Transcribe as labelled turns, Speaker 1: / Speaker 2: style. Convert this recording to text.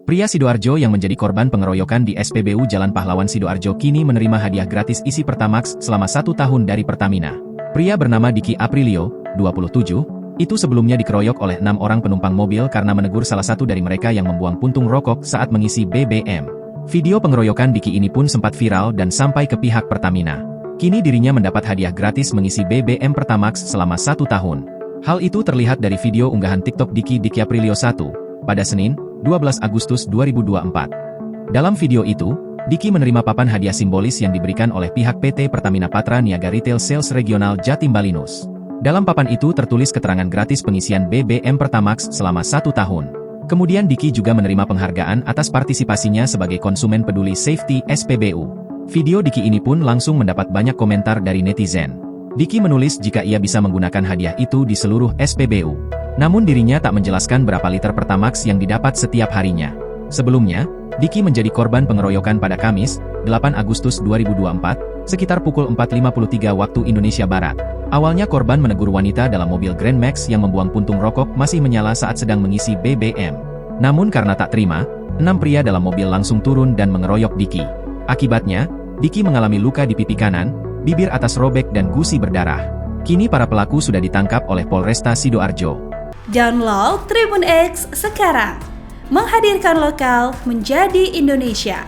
Speaker 1: Pria Sidoarjo yang menjadi korban pengeroyokan di SPBU Jalan Pahlawan Sidoarjo kini menerima hadiah gratis isi Pertamax selama 1 tahun dari Pertamina. Pria bernama Diki Aprilio, 27, itu sebelumnya dikeroyok oleh 6 orang penumpang mobil karena menegur salah satu dari mereka yang membuang puntung rokok saat mengisi BBM. Video pengeroyokan Diki ini pun sempat viral dan sampai ke pihak Pertamina. Kini dirinya mendapat hadiah gratis mengisi BBM Pertamax selama 1 tahun. Hal itu terlihat dari video unggahan TikTok Diki Aprilio 1, pada Senin, 12 Agustus 2024. Dalam video itu, Diki menerima papan hadiah simbolis yang diberikan oleh pihak PT Pertamina Patra Niaga Retail Sales Regional Jatim Balinus. Dalam papan itu tertulis keterangan gratis pengisian BBM Pertamax selama 1 tahun. Kemudian Diki juga menerima penghargaan atas partisipasinya sebagai konsumen peduli safety SPBU. Video Diki ini pun langsung mendapat banyak komentar dari netizen. Diki menulis jika ia bisa menggunakan hadiah itu di seluruh SPBU. Namun dirinya tak menjelaskan berapa liter Pertamax yang didapat setiap harinya. Sebelumnya, Diki menjadi korban pengeroyokan pada Kamis, 8 Agustus 2024, sekitar pukul 4.53 waktu Indonesia Barat. Awalnya korban menegur wanita dalam mobil Grand Max yang membuang puntung rokok masih menyala saat sedang mengisi BBM. Namun karena tak terima, 6 pria dalam mobil langsung turun dan mengeroyok Diki. Akibatnya, Diki mengalami luka di pipi kanan, bibir atas robek dan gusi berdarah. Kini para pelaku sudah ditangkap oleh Polresta Sidoarjo.
Speaker 2: Download Tribun X sekarang, menghadirkan lokal menjadi Indonesia.